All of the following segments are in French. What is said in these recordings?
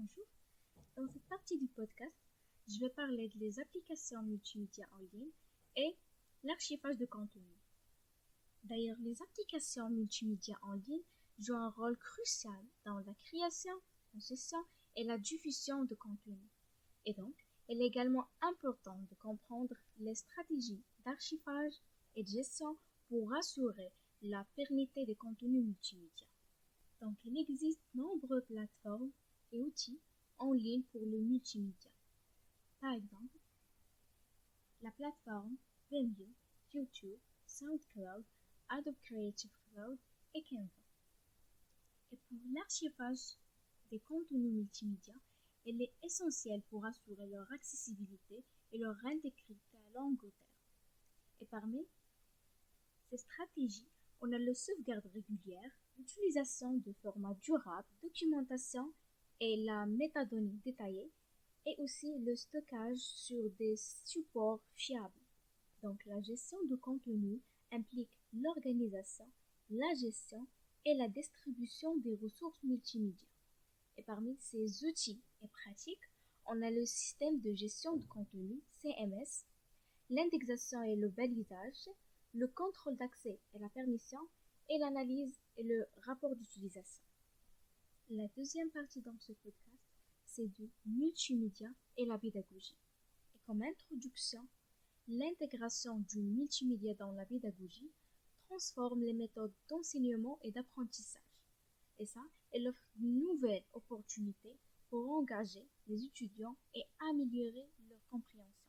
Bonjour. Dans cette partie du podcast, je vais parler des applications multimédia en ligne et l'archivage de contenu. D'ailleurs, les applications multimédia en ligne jouent un rôle crucial dans la création, la gestion et la diffusion de contenu. Et donc, il est également important de comprendre les stratégies d'archivage et de gestion pour assurer la pérennité des contenus multimédia. Donc, il existe nombreuses plateformes et outils en ligne pour le multimédia. Par exemple, la plateforme Vimeo, YouTube, SoundCloud, Adobe Creative Cloud et Canva. Et pour l'archivage des contenus multimédia, il est essentiel pour assurer leur accessibilité et leur intégrité à long terme. Et parmi ces stratégies, on a le sauvegarde régulière, l'utilisation de formats durables, documentation et la métadonnée détaillée, et aussi le stockage sur des supports fiables. Donc la gestion de contenu implique l'organisation, la gestion et la distribution des ressources multimédia. Et parmi ces outils et pratiques, on a le système de gestion de contenu, CMS, l'indexation et le balisage, le contrôle d'accès et la permission, et l'analyse et le rapport d'utilisation. La deuxième partie dans ce podcast, c'est du multimédia et la pédagogie. Et comme introduction, l'intégration du multimédia dans la pédagogie transforme les méthodes d'enseignement et d'apprentissage. Et ça, elle offre de nouvelles opportunités pour engager les étudiants et améliorer leur compréhension.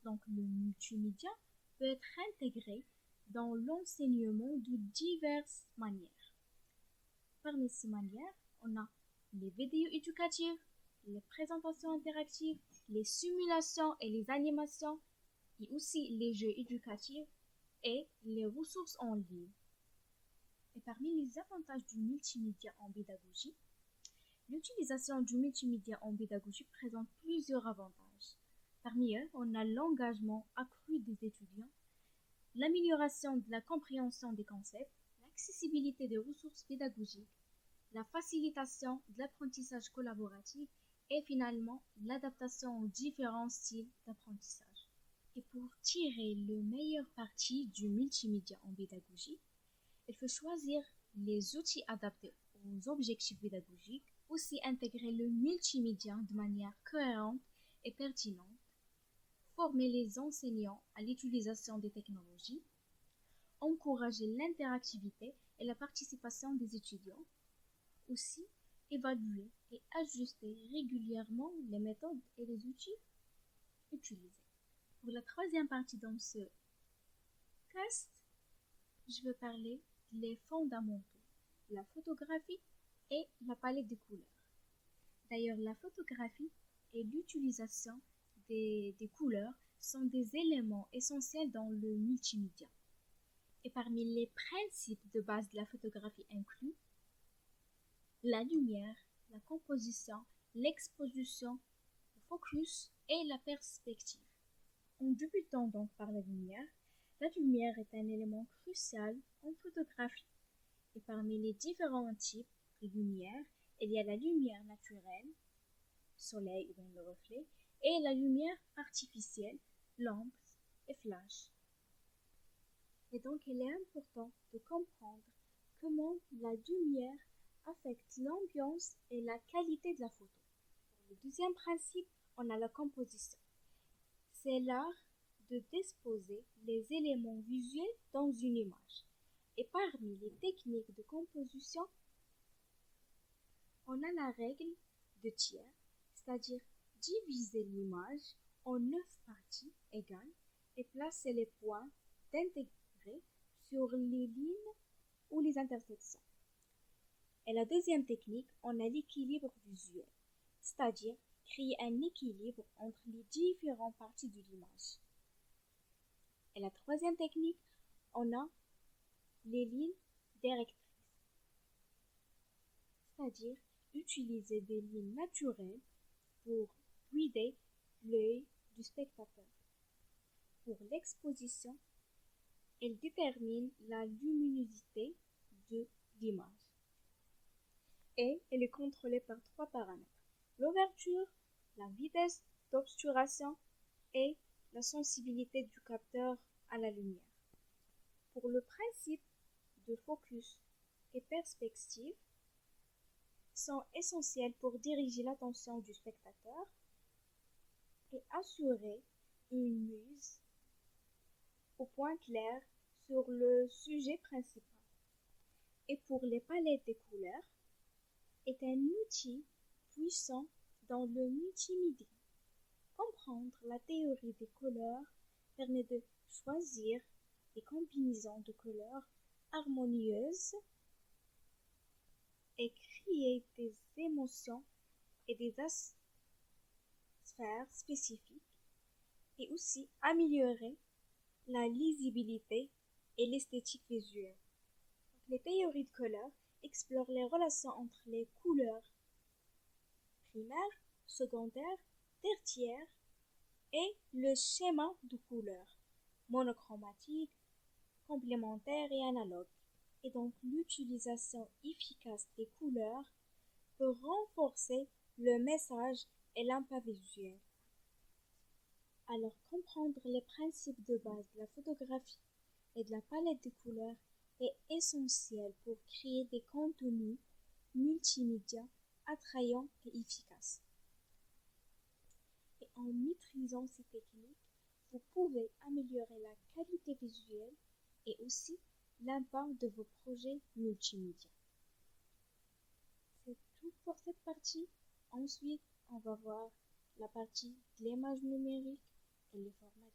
Donc le multimédia peut être intégré dans l'enseignement de diverses manières. Parmi ces manières, on a les vidéos éducatives, les présentations interactives, les simulations et les animations, et aussi les jeux éducatifs et les ressources en ligne. Et parmi les avantages du multimédia en pédagogie, l'utilisation du multimédia en pédagogie présente plusieurs avantages. Parmi eux, on a l'engagement accru des étudiants, l'amélioration de la compréhension des concepts, l'accessibilité des ressources pédagogiques, la facilitation de l'apprentissage collaboratif et finalement l'adaptation aux différents styles d'apprentissage. Et pour tirer le meilleur parti du multimédia en pédagogie, il faut choisir les outils adaptés aux objectifs pédagogiques, aussi intégrer le multimédia de manière cohérente et pertinente, former les enseignants à l'utilisation des technologies, encourager l'interactivité et la participation des étudiants, aussi évaluer et ajuster régulièrement les méthodes et les outils utilisés. Pour la troisième partie dans ce podcast, je vais parler des fondamentaux, la photographie et la palette de couleurs. D'ailleurs, la photographie et l'utilisation des couleurs sont des éléments essentiels dans le multimédia. Et parmi les principes de base de la photographie incluent la lumière, la composition, l'exposition, le focus et la perspective. En débutant donc par la lumière est un élément crucial en photographie. Et parmi les différents types de lumière, il y a la lumière naturelle, soleil ou bien le reflet, et la lumière artificielle, lampe et flash. Et donc il est important de comprendre comment la lumière affecte l'ambiance et la qualité de la photo. Pour le deuxième principe, on a la composition. C'est l'art de disposer les éléments visuels dans une image. Et parmi les techniques de composition, on a la règle de tiers, c'est-à-dire diviser l'image en 9 parties égales et placer les points d'intégrer sur les lignes ou les intersections. Et la deuxième technique, on a l'équilibre visuel, c'est-à-dire créer un équilibre entre les différentes parties de l'image. Et la troisième technique, on a les lignes directrices, c'est-à-dire utiliser des lignes naturelles pour guider l'œil du spectateur. Pour l'exposition, elle détermine la luminosité de l'image et elle est contrôlée par 3 paramètres. l'ouverture, la vitesse d'obturation et la sensibilité du capteur à la lumière. Pour le principe de focus et perspective sont essentiels pour diriger l'attention du spectateur et assurer une mise au point clair sur le sujet principal. Et pour les palettes des couleurs, est un outil puissant dans le multimédia. Comprendre la théorie des couleurs permet de choisir des combinaisons de couleurs harmonieuses et créer des émotions et des sphères spécifiques et aussi améliorer la lisibilité et l'esthétique visuelle. Les théories de couleurs explorent les relations entre les couleurs primaires, secondaires, tertiaires et le schéma de couleurs monochromatiques, complémentaires et analogues. Et donc l'utilisation efficace des couleurs peut renforcer le message et l'impact visuel. Alors comprendre les principes de base de la photographie et de la palette de couleurs est essentiel pour créer des contenus multimédia attrayants et efficaces. Et en maîtrisant ces techniques, vous pouvez améliorer la qualité visuelle et aussi l'impact de vos projets multimédia. C'est tout pour cette partie. Ensuite, on va voir la partie de l'image numérique et les formats.